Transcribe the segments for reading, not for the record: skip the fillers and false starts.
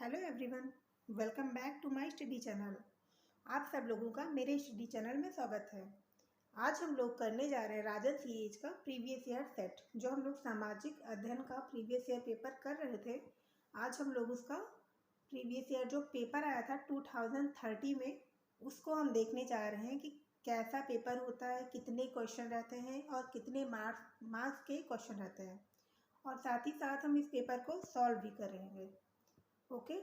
Hello everyone, welcome back to my study channel. आप सब लोगों का मेरे स्टडी चैनल में स्वागत है। आज हम लोग करने जा रहे हैं राजन सीरीज का प्रीवियस ईयर सेट। जो हम लोग सामाजिक अध्ययन का प्रीवियस ईयर पेपर कर रहे थे, आज हम लोग उसका प्रीवियस ईयर जो पेपर आया था 2030 में, उसको हम देखने जा रहे हैं कि कैसा पेपर होता है, कितने क्वेश्चन रहते हैं और कितने मार्क्स के क्वेश्चन रहते हैं, और साथ ही साथ हम इस पेपर को सॉल्व भी करेंगे। ओके,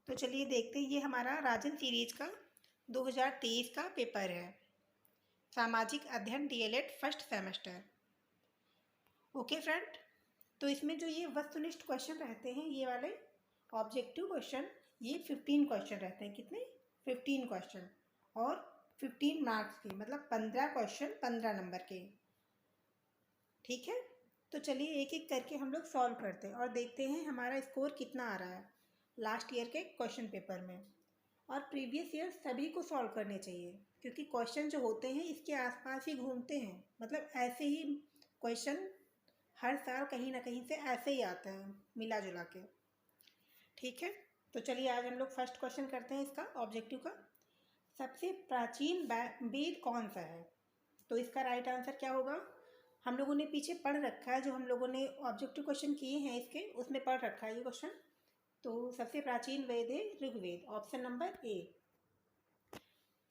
तो चलिए देखते हैं। ये हमारा राजन सीरीज का 2023 का पेपर है, सामाजिक अध्ययन DElEd first semester. Okay friend, तो इसमें जो ये वस्तुनिष्ठ क्वेश्चन रहते हैं, ये वाले ऑब्जेक्टिव क्वेश्चन, ये 15 क्वेश्चन रहते हैं। कितने? 15 क्वेश्चन, और 15 मार्क्स के, मतलब 15 क्वेश्चन 15 नंबर के। ठीक है, तो चलिए एक एक करके हम लोग सॉल्व करते हैं और देखते हैं हमारा स्कोर कितना आ रहा है लास्ट ईयर के क्वेश्चन पेपर में। और प्रीवियस ईयर सभी को सॉल्व करने चाहिए, क्योंकि क्वेश्चन जो होते हैं इसके आसपास ही घूमते हैं। मतलब ऐसे ही क्वेश्चन हर साल कहीं ना कहीं से ऐसे ही आते हैं, मिला जुला के। ठीक है, तो चलिए आज हम लोग फर्स्ट क्वेश्चन करते हैं इसका ऑब्जेक्टिव का। सबसे प्राचीन वेद कौन सा है? तो इसका राइट आंसर क्या होगा? हम लोगों ने पीछे पढ़ रखा है, जो हम लोगों ने ऑब्जेक्टिव क्वेश्चन किए हैं इसके, उसमें पढ़ रखा है ये क्वेश्चन। तो सबसे प्राचीन वेद है Rigveda, option number A.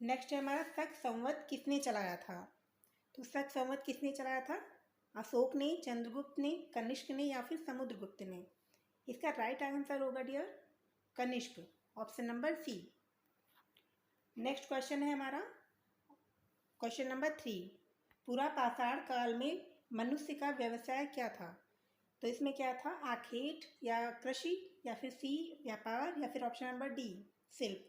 Next है हमारा, शक संवत किसने चलाया था? तो शक संवत किसने चलाया था? अशोक ने, चंद्रगुप्त ने, कनिष्क ने या फिर समुद्रगुप्त ने? इसका राइट आंसर होगा dear Kanishka, option number C. Next question है हमारा क्वेश्चन नंबर 3। पूरा पाषाण काल में मनुष्य का व्यवसाय क्या था? तो इसमें क्या था? आखेट या कृषि या फिर सी व्यापार या फिर ऑप्शन नंबर डी शिल्प?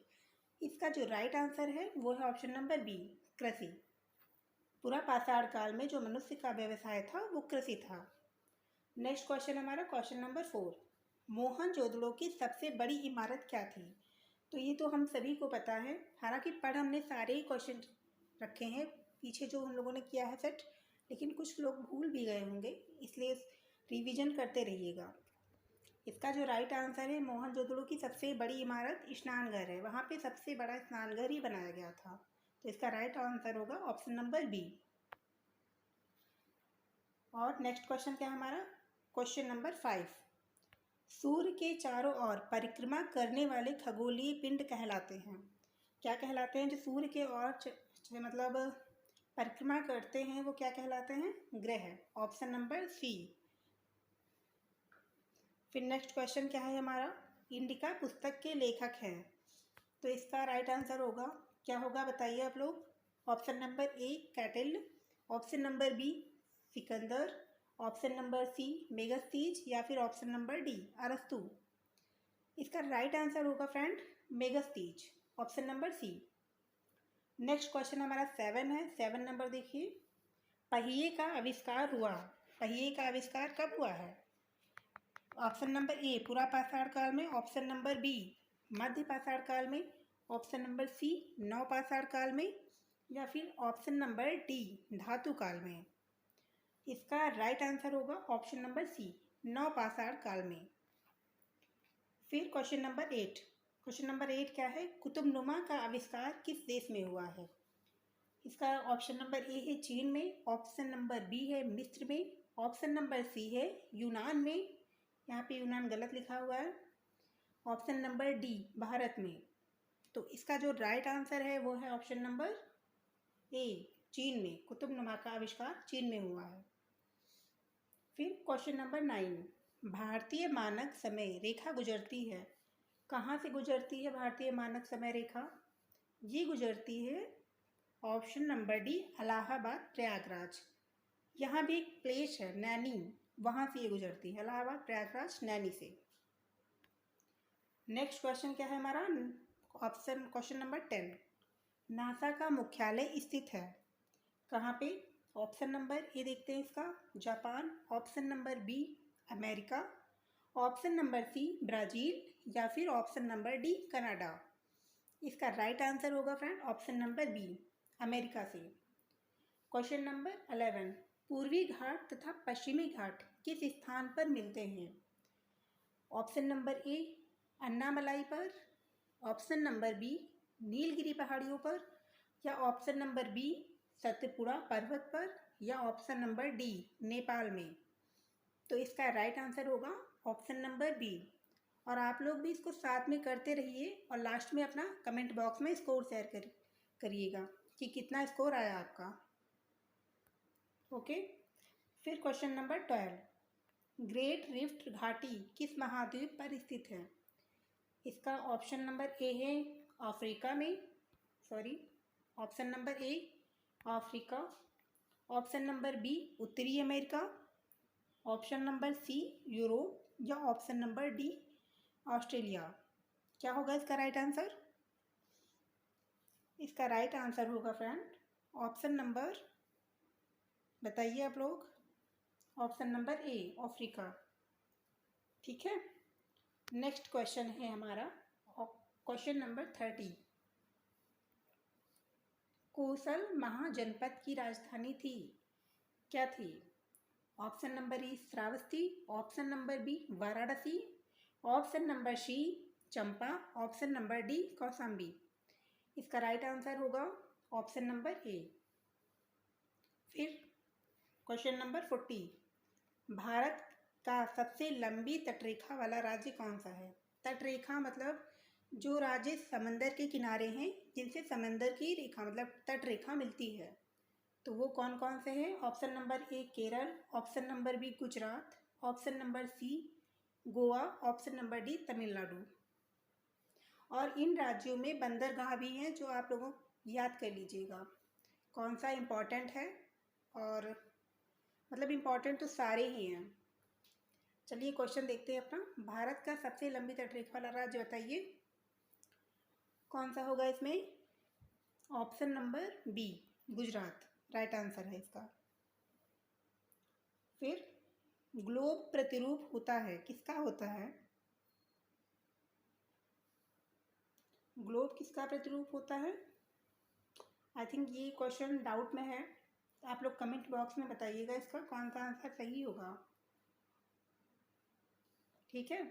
इसका जो राइट आंसर है वो है ऑप्शन नंबर बी, कृषि। पूरा पाषाण काल में जो मनुष्य का व्यवसाय था वो कृषि था। नेक्स्ट क्वेश्चन हमारा क्वेश्चन नंबर 4। मोहनजोदड़ो की सबसे बड़ी इमारत क्या थी? तो ये तो हम सभी को पता है, हालांकि पढ़ हमने सारे ही क्वेश्चन रखे हैं पीछे जो हम लोगों ने किया है सेट, लेकिन कुछ लोग भूल भी गए होंगे, इसलिए रिवीजन करते रहिएगा। इसका जो राइट आंसर है, मोहनजोदड़ो की सबसे बड़ी इमारत स्नानघर है। वहाँ पे सबसे बड़ा स्नानघर ही बनाया गया था। तो इसका राइट आंसर होगा ऑप्शन नंबर बी। और नेक्स्ट क्वेश्चन क्या है हमारा? Question number 5। सूर्य के चारों ओर परिक्रमा करने वाले खगोलीय पिंड कहलाते हैं? क्या कहलाते हैं? जो सूर्य के ओर मतलब परिक्रमा करते हैं वो क्या कहलाते हैं? ग्रह, ऑप्शन नंबर सी। फिर नेक्स्ट क्वेश्चन क्या है हमारा? इंडिका पुस्तक के लेखक हैं? तो इसका राइट आंसर होगा, क्या होगा बताइए आप लोग? ऑप्शन नंबर ए कैटिल, option number B Sikandar, option number C Megasthenes या फिर ऑप्शन नंबर डी अरस्तु? इसका राइट आंसर होगा friend Megasthenes, option number C. Next question हमारा 7 है। 7 नंबर देखिए, पहिए का आविष्कार हुआ। पहिए का आविष्कार कब हुआ है? ऑप्शन नंबर ए पूरा पाषाण काल में, ऑप्शन नंबर बी मध्य पाषाण काल में, ऑप्शन नंबर सी नव पाषाण काल में, या फिर ऑप्शन नंबर डी धातु काल में? इसका राइट आंसर होगा ऑप्शन नंबर सी नव पाषाण काल में। फिर क्वेश्चन नंबर 8। क्वेश्चन नंबर 8 क्या है? कुतुबनुमा का आविष्कार किस देश में हुआ है? इसका ऑप्शन नंबर ए है चीन में, ऑप्शन नंबर बी है मिस्र में, ऑप्शन नंबर सी है यूनान में, यहाँ पे यूनान गलत लिखा हुआ है, ऑप्शन नंबर डी भारत में। तो इसका जो राइट आंसर है वो है ऑप्शन नंबर ए चीन में। कुतुबनुमा का आविष्कार चीन में हुआ है। फिर क्वेश्चन नंबर 9। भारतीय मानक समय रेखा गुजरती है, कहाँ से गुजरती है भारतीय मानक समय रेखा? ये गुजरती है option number D Allahabad Prayagraj. यहाँ भी एक प्लेस है नैनी, वहाँ से ये गुजरती है, इलाहाबाद प्रयागराज नैनी से। नेक्स्ट क्वेश्चन क्या है हमारा? Option question number 10। नासा का मुख्यालय स्थित है कहाँ पे? ऑप्शन नंबर ए देखते हैं इसका, Japan, option number B America, option number C Brazil या फिर ऑप्शन नंबर डी कनाडा? इसका राइट आंसर होगा friend option number B America से। Question number 11। पूर्वी घाट तथा पश्चिमी घाट किस स्थान पर मिलते हैं? ऑप्शन नंबर ए अन्नामलाई पर, ऑप्शन नंबर बी नीलगिरी पहाड़ियों पर, या ऑप्शन नंबर बी सतपुड़ा पर्वत पर, या ऑप्शन नंबर डी नेपाल में। तो इसका राइट आंसर होगा ऑप्शन नंबर बी। और आप लोग भी इसको साथ में करते रहिए और लास्ट में अपना कमेंट बॉक्स में स्कोर शेयर करिएगा कि कितना स्कोर आया आपका। ओके, फिर क्वेश्चन नंबर 12, ग्रेट रिफ्ट घाटी किस महाद्वीप पर स्थित है? इसका ऑप्शन नंबर ए है अफ्रीका में, sorry, option number A Africa, option number B उत्तरी America, option number C Europe, या ऑप्शन नंबर डी ऑस्ट्रेलिया। क्या होगा इसका राइट आंसर? इसका राइट आंसर होगा फ्रेंड ऑप्शन नंबर, बताइए आप लोग, ऑप्शन नंबर ए अफ्रीका। ठीक है, नेक्स्ट क्वेश्चन है हमारा क्वेश्चन नंबर 30, कोसल महाजनपद की राजधानी थी, क्या थी? Option number A Shravasti, option number B Varanasi, option number C Champa, option number D Kaushambi. इसका राइट आंसर होगा ऑप्शन नंबर ए। फिर क्वेश्चन नंबर 40, भारत का सबसे लंबी तटरेखा वाला राज्य कौन सा है? तटरेखा मतलब जो राज्य समंदर के किनारे हैं, जिनसे समंदर की रेखा मतलब तटरेखा मिलती है, तो वो कौन कौन से हैं? Option number A Kerala, option number B Gujarat, option number C Goa, option number D Tamil Nadu. और इन राज्यों में बंदरगाह भी हैं जो आप लोगों याद कर लीजिएगा कौन सा इम्पोर्टेंट है, और मतलब इम्पोर्टेंट तो सारे ही हैं। चलिए क्वेश्चन देखते हैं अपना, भारत का सबसे लंबी तटरेखा वाला राज्य बताइए कौन सा होगा इसमें? Option number B Gujarat right answer है इसका। फिर ग्लोब प्रतिरूप होता है, किसका होता है? ग्लोब किसका प्रतिरूप होता है? आई थिंक ये क्वेश्चन डाउट में है, आप लोग कमेंट बॉक्स में बताइएगा इसका कौन सा आंसर सही होगा। ठीक है,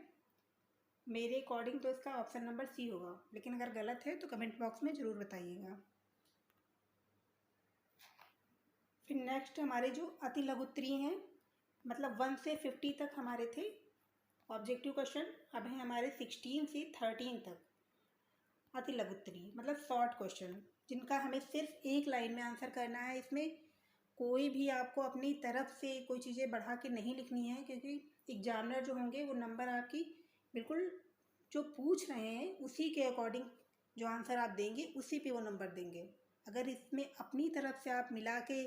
मेरे अकॉर्डिंग तो इसका ऑप्शन नंबर सी होगा, लेकिन अगर गलत है तो कमेंट बॉक्स में ज़रूर बताइएगा। फिर नेक्स्ट हमारे जो अति लघुत्तरीय हैं, मतलब 1 से 50 तक हमारे थे ऑब्जेक्टिव क्वेश्चन, अब है हमारे 16 से 13 तक अति लघुत्तरीय मतलब शॉर्ट क्वेश्चन, जिनका हमें सिर्फ एक लाइन में आंसर करना है। इसमें कोई भी आपको अपनी तरफ से कोई चीज़ें बढ़ा के नहीं लिखनी है, क्योंकि एग्जामिनर जो होंगे वो नंबर आपकी बिल्कुल जो पूछ रहे हैं उसी के अकॉर्डिंग जो आंसर आप देंगे उसी पे वो नंबर देंगे। अगर इसमें अपनी तरफ से आप मिला के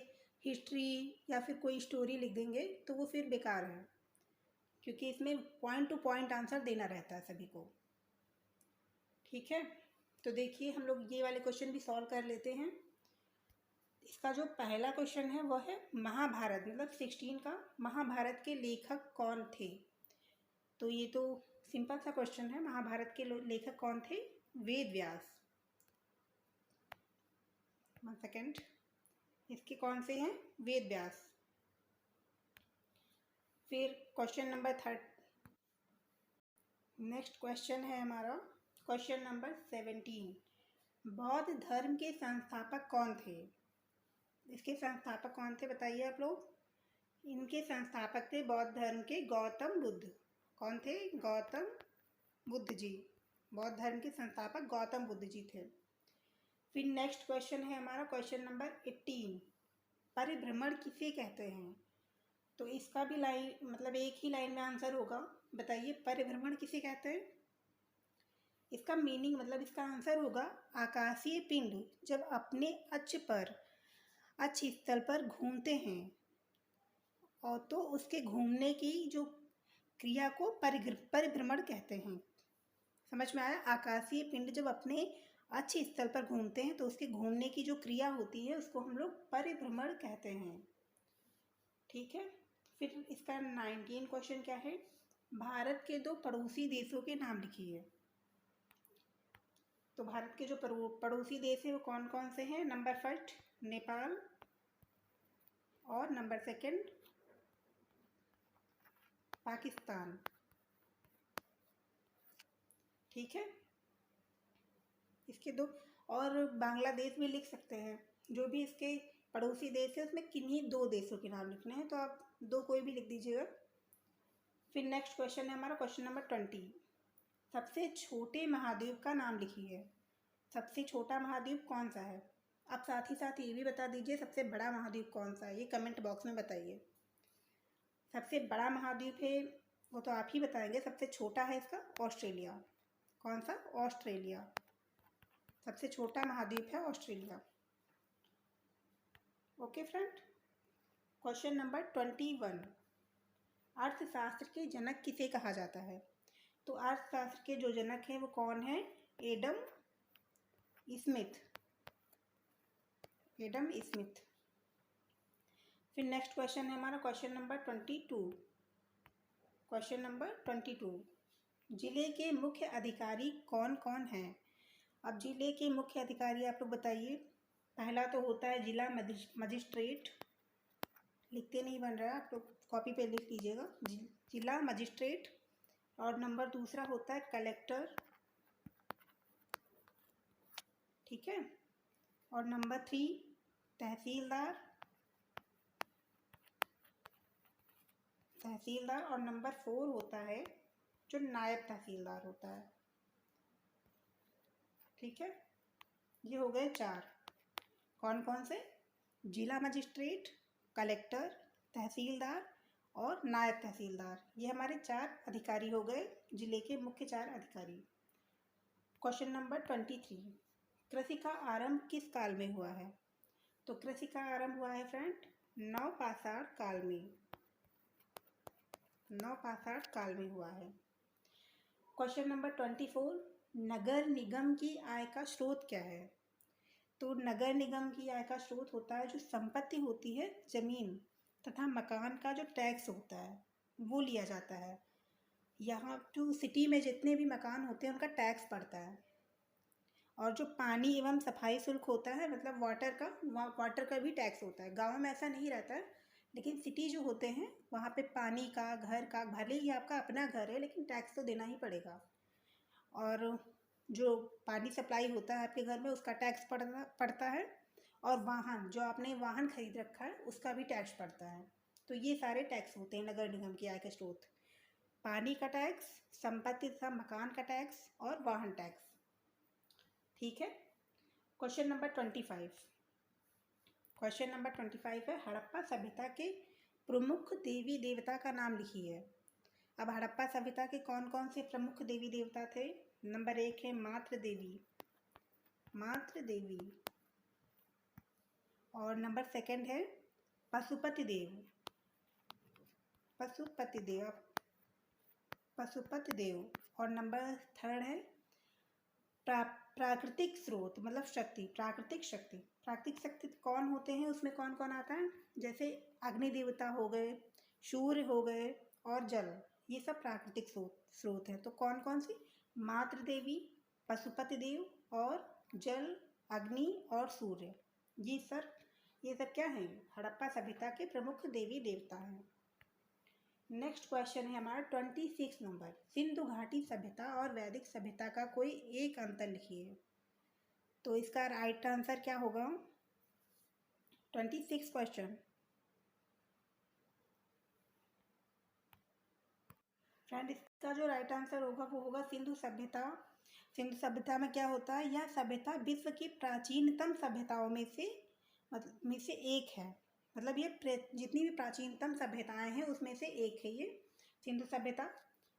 हिस्ट्री या फिर कोई स्टोरी लिख देंगे तो वो फिर बेकार है, क्योंकि इसमें पॉइंट टू पॉइंट आंसर देना रहता है सभी को। ठीक है, तो देखिए हम लोग ये वाले क्वेश्चन भी सॉल्व कर लेते हैं। इसका जो पहला क्वेश्चन है वह है महाभारत मतलब 16 का, महाभारत के लेखक कौन थे? तो ये तो सिंपल सा क्वेश्चन है, महाभारत के लेखक कौन थे? वेद व्यास। 1 सेकेंड, इसके कौन से हैं? वेद व्यास। फिर क्वेश्चन नंबर 3, नेक्स्ट क्वेश्चन है हमारा क्वेश्चन नंबर 17, बौद्ध धर्म के संस्थापक कौन थे? इसके संस्थापक कौन थे बताइए आप लोग? इनके संस्थापक थे बौद्ध धर्म के गौतम बुद्ध। कौन थे? गौतम बुद्ध जी। बौद्ध धर्म के संस्थापक गौतम बुद्ध जी थे। फिर नेक्स्ट क्वेश्चन है हमारा क्वेश्चन नंबर 18, परिभ्रमण किसे कहते हैं? तो इसका भी लाइन मतलब एक ही लाइन में आंसर होगा, बताइए परिभ्रमण किसे कहते हैं? इसका मीनिंग मतलब इसका आंसर होगा आकाशीय पिंड जब अपने अक्ष स्थल पर घूमते हैं और तो उसके घूमने की जो क्रिया को परिभ्रमण कहते हैं। समझ में आया? आकाशीय पिंड जब अपने अक्ष स्थल पर घूमते हैं तो उसके घूमने की जो क्रिया होती है उसको हम लोग परिभ्रमण कहते हैं। ठीक है, फिर इसका 19 क्वेश्चन क्या है? भारत के 2 पड़ोसी देशों के नाम लिखिए। तो भारत के जो पड़ोसी देश है वो कौन कौन से हैं? नंबर 1 नेपाल, और नंबर 2 पाकिस्तान। ठीक है, इसके दो। और बांग्लादेश भी लिख सकते हैं, जो भी इसके पड़ोसी देश है उसमें किन्हीं दो देशों के नाम लिखने हैं, तो आप दो कोई भी लिख दीजिएगा। फिर नेक्स्ट क्वेश्चन है हमारा क्वेश्चन नंबर 20। सबसे छोटे महाद्वीप का नाम लिखिए। सबसे छोटा महाद्वीप कौन सा है? आप साथ ही साथ ये भी बता दीजिए सबसे बड़ा महाद्वीप कौन सा है, ये कमेंट बॉक्स में बताइए। सबसे बड़ा महाद्वीप है वो तो आप ही बताएंगे, सबसे छोटा है इसका ऑस्ट्रेलिया। कौन सा? ऑस्ट्रेलिया। सबसे छोटा महाद्वीप है Australia. Okay friend, question number 21। अर्थशास्त्र के जनक किसे कहा जाता है? तो अर्थशास्त्र के जो जनक हैं वो कौन है? Adam Smith. Adam Smith. फिर नेक्स्ट क्वेश्चन है हमारा क्वेश्चन नंबर 22। क्वेश्चन नंबर 22, जिले के मुख्य अधिकारी कौन कौन हैं? अब जिले के मुख्य अधिकारी आप लोग बताइए। पहला तो होता है जिला मजिस्ट्रेट, लिखते नहीं बन रहा है, आप लोग कॉपी पे लिख लीजिएगा, जिला मजिस्ट्रेट। और नंबर दूसरा होता है कलेक्टर, ठीक है। और नंबर 3 तहसीलदार, तहसीलदार। और नंबर 4 होता है जो नायब तहसीलदार होता है, ठीक है। ये हो गए 4। कौन कौन से? जिला मजिस्ट्रेट, कलेक्टर, तहसीलदार और नायब तहसीलदार। ये हमारे 4 अधिकारी हो गए, जिले के मुख्य 4 अधिकारी। क्वेश्चन नंबर 23, कृषि का आरंभ किस काल में हुआ है? तो कृषि का आरंभ हुआ है फ्रेंड नवपाषाण काल में। नवपाषाण काल में हुआ है। क्वेश्चन नंबर 24, नगर निगम की आय का स्रोत क्या है? तो नगर निगम की आय का स्रोत होता है जो संपत्ति होती है, जमीन तथा मकान का जो टैक्स होता है वो लिया जाता है। यहाँ जो सिटी में जितने भी मकान होते हैं उनका टैक्स पड़ता है। और जो पानी एवं सफाई शुल्क होता है, मतलब वाटर का भी टैक्स होता है। गाँव में ऐसा नहीं रहता है, लेकिन सिटी जो होते हैं वहाँ पे पानी का, घर का, भले ही आपका अपना घर है लेकिन टैक्स तो देना ही पड़ेगा। और जो पानी सप्लाई होता है आपके घर में उसका टैक्स पड़ता है। और वाहन, जो आपने वाहन खरीद रखा है उसका भी टैक्स पड़ता है। तो ये सारे टैक्स होते हैं नगर निगम की आय के स्रोत। पानी का टैक्स, संपत्ति तथा मकान का टैक्स और वाहन टैक्स, ठीक है। Question number 25। क्वेश्चन नंबर 25 है हड़प्पा सभ्यता के प्रमुख देवी देवता का नाम लिखिए। अब हड़प्पा सभ्यता के कौन कौन से प्रमुख देवी देवता थे? नंबर 1 है मातृ देवी, मातृ देवी। और नंबर 2 है पशुपति देव, पशुपति देव, पशुपति देव। और नंबर 3 है प्राकृतिक स्रोत, मतलब शक्ति, प्राकृतिक शक्ति। प्राकृतिक शक्ति कौन होते हैं, उसमें कौन कौन आता है? जैसे अग्नि देवता हो गए, सूर्य हो गए और जल, ये सब प्राकृतिक स्रोत हैं। तो कौन कौन सी? मातृ देवी, पशुपति देव और जल, अग्नि और सूर्य। ये सब क्या हैं? हड़प्पा सभ्यता के प्रमुख देवी देवता हैं। नेक्स्ट क्वेश्चन है हमारा 26 नंबर, सिंधु घाटी सभ्यता और वैदिक सभ्यता का कोई एक अंतर लिखिए। तो इसका राइट आंसर क्या होगा? 26 क्वेश्चन फ्रेंड, इसका जो राइट आंसर होगा वो होगा सिंधु सभ्यता। सिंधु सभ्यता में क्या होता है? यह सभ्यता विश्व की प्राचीनतम सभ्यताओं में से एक है। मतलब ये जितनी भी प्राचीनतम सभ्यताएं हैं उसमें से एक है ये सिंधु सभ्यता।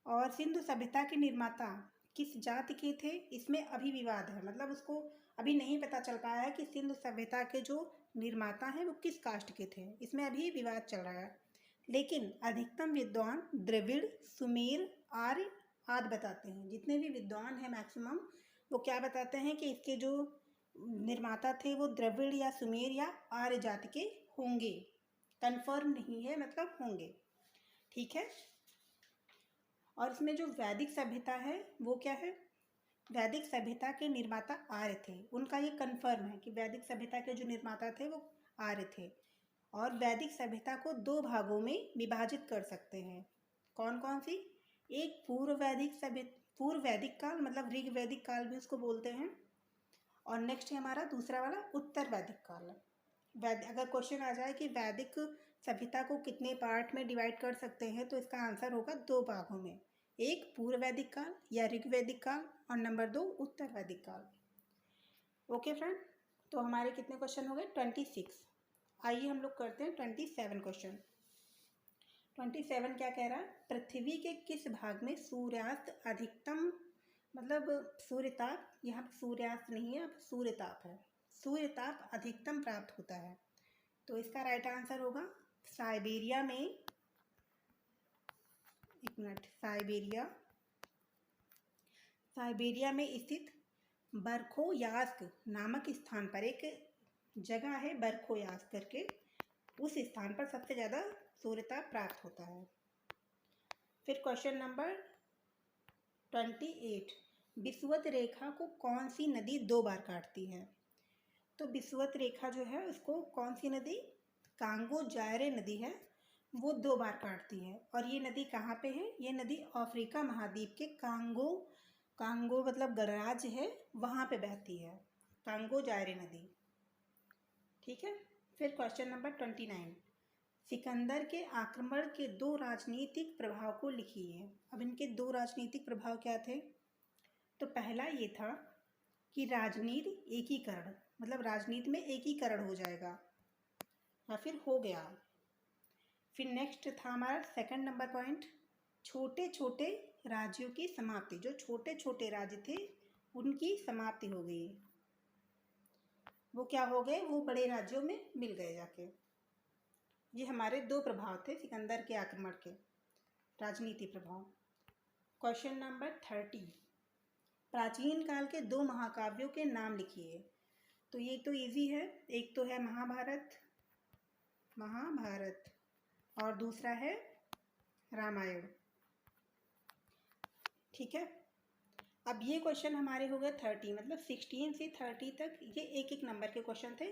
और सिंधु सभ्यता के निर्माता किस जाति के थे, इसमें अभी विवाद है। मतलब उसको अभी नहीं पता चल पाया है कि सिंधु सभ्यता के जो निर्माता हैं वो किस कास्ट के थे, इसमें अभी विवाद चल रहा है। लेकिन अधिकतम विद्वान द्रविड़, सुमेर, आर्य आदि बताते हैं। जितने भी विद्वान हैं मैक्सिमम वो क्या बताते हैं कि इसके जो निर्माता थे वो द्रविड़ या सुमेर या आर्य जाति के होंगे। कंफर्म नहीं है, मतलब होंगे, ठीक है। और इसमें जो वैदिक सभ्यता है वो क्या है? वैदिक सभ्यता के निर्माता आर्य थे, उनका ये कंफर्म है कि वैदिक सभ्यता के जो निर्माता थे वो आर्य थे। और वैदिक सभ्यता को 2 भागों में विभाजित कर सकते हैं। कौन कौन सी? एक पूर्व वैदिक पूर्व वैदिक काल मतलब ऋग वैदिक काल भी उसको बोलते हैं। और नेक्स्ट है हमारा दूसरा वाला उत्तर वैदिक काल। अगर क्वेश्चन आ जाए कि वैदिक सभ्यता को कितने पार्ट में डिवाइड कर सकते हैं, तो इसका आंसर होगा 2 भागों में, एक पूर्व वैदिक काल या ऋग वैदिक काल और नंबर 2 उत्तर वैदिक काल। ओके फ्रेंड, तो हमारे कितने क्वेश्चन हो गए? 26। आइए हम लोग करते हैं 27 क्वेश्चन। 27 क्या कह रहा है? पृथ्वी के किस भाग में सूर्यास्त अधिकतम, मतलब सूर्यताप, यहाँ पर सूर्यास्त नहीं है, अब सूर्यताप है, सूर्यताप अधिकतम प्राप्त होता है? तो इसका राइट आंसर होगा साइबेरिया में, एक मिनट, साइबेरिया में स्थित बरखोयास्क नामक स्थान पर, एक जगह है बरखोयास्क करके, उस स्थान पर सबसे ज़्यादा सूर्यताप प्राप्त होता है। फिर क्वेश्चन नंबर 28, विषुवत रेखा को कौन सी नदी 2 बार काटती है? तो विषुवत रेखा जो है उसको कौन सी नदी, कांगो जायरे नदी है, वो 2 बार काटती है। और ये नदी कहाँ पे है? ये नदी अफ्रीका महाद्वीप के कांगो मतलब गणराज्य है, वहाँ पे बहती है, कांगो जायरे नदी। ठीक है। फिर क्वेश्चन नंबर 29, सिकंदर के आक्रमण के 2 राजनीतिक प्रभाव को लिखिए। अब इनके 2 राजनीतिक प्रभाव क्या थे? तो पहला ये था कि राजनीति एकीकरण, मतलब राजनीति में एकीकरण हो जाएगा या फिर हो गया। फिर नेक्स्ट था हमारा सेकंड नंबर पॉइंट, छोटे छोटे राज्यों की समाप्ति, जो छोटे छोटे राज्य थे उनकी समाप्ति हो गई, वो क्या हो गए, वो बड़े राज्यों में मिल गए जाके। ये हमारे 2 प्रभाव थे सिकंदर के आक्रमण के, राजनीति प्रभाव। क्वेश्चन नंबर 30, प्राचीन काल के 2 महाकाव्यों के नाम लिखिए। तो ये तो इजी है, एक तो है महाभारत और दूसरा है रामायण। ठीक है। अब ये क्वेश्चन हमारे हो गए 30, मतलब 16 से 30 तक ये एक एक नंबर के क्वेश्चन थे,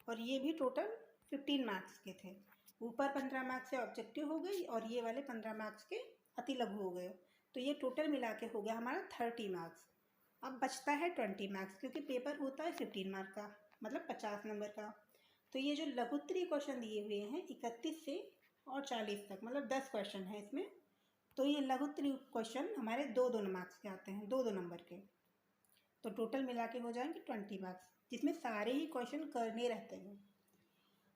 और ये भी टोटल 15 मार्क्स के थे। ऊपर 15 मार्क्स से ऑब्जेक्टिव हो गई और ये वाले 15 मार्क्स के अति लघु हो गए, तो ये टोटल मिला के हो गया हमारा 30 मार्क्स। अब बचता है 20 मार्क्स, क्योंकि पेपर होता है 15 मार्क का, मतलब 50 नंबर का। तो ये जो लघुत्तरीय क्वेश्चन दिए हुए हैं 31 से और 40 तक, मतलब 10 क्वेश्चन है इसमें, तो ये लघुत्तरीय क्वेश्चन हमारे 2-2 मार्क्स के आते हैं, 2-2 नंबर के। तो टोटल मिला के हो जाएंगे 20 मार्क्स, जिसमें सारे ही क्वेश्चन करने रहते हैं।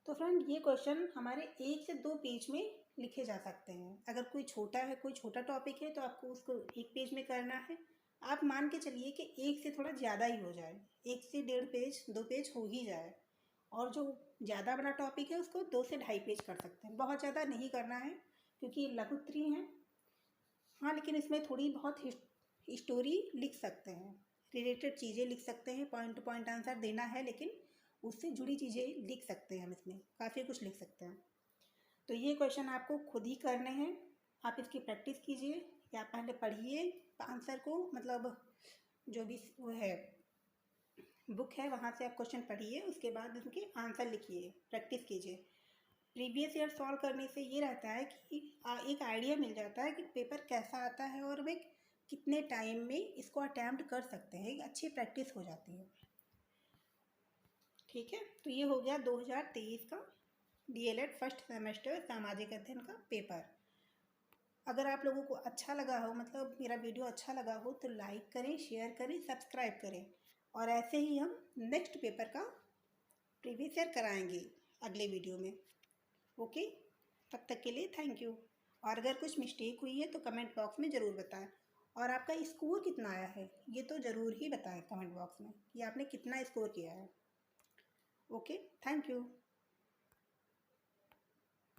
तो फ्रेंड, ये क्वेश्चन हमारे 1 से 2 पेज में लिखे जा सकते हैं। अगर कोई छोटा टॉपिक है तो आपको उसको 1 पेज में करना है। आप मान के चलिए कि 1 से थोड़ा ज़्यादा ही हो जाए, 1 से 1.5 पेज 2 पेज हो ही जाए, और जो ज़्यादा बड़ा टॉपिक है उसको 2 से 2.5 पेज कर सकते हैं। बहुत ज़्यादा नहीं करना है क्योंकि ये लघुत्तरीय है। हाँ, लेकिन इसमें थोड़ी बहुत स्टोरी लिख सकते हैं, रिलेटेड चीज़ें लिख सकते हैं, पॉइंट टू पॉइंट आंसर देना है, लेकिन उससे जुड़ी चीज़ें लिख सकते हैं हम, इसमें काफ़ी कुछ लिख सकते हैं। तो ये क्वेश्चन आपको खुद ही करने हैं, आप इसकी प्रैक्टिस कीजिए, या पहले पढ़िए आंसर को, मतलब जो भी वो है बुक है वहाँ से आप क्वेश्चन पढ़िए, उसके बाद उनके आंसर लिखिए, प्रैक्टिस कीजिए। प्रीवियस ईयर सॉल्व करने से ये रहता है कि एक आइडिया मिल जाता है कि पेपर कैसा आता है और वे कितने टाइम में इसको अटैम्प्ट कर सकते हैं, एक अच्छी प्रैक्टिस हो जाती है। ठीक है, तो ये हो गया 2023 का DLED फर्स्ट सेमेस्टर सामाजिक अध्ययन का पेपर। अगर आप लोगों को अच्छा लगा हो, मतलब मेरा वीडियो अच्छा लगा हो, तो लाइक करें, शेयर करें, सब्सक्राइब करें, और ऐसे ही हम नेक्स्ट पेपर का प्रीवियस ईयर कराएंगे अगले वीडियो में। ओके, तब तक के लिए थैंक यू। और अगर कुछ मिस्टेक हुई है तो कमेंट बॉक्स में ज़रूर बताएं, और आपका स्कोर कितना आया है ये तो ज़रूर ही बताएं कमेंट बॉक्स में कि आपने कितना स्कोर किया है। Okay, thank you.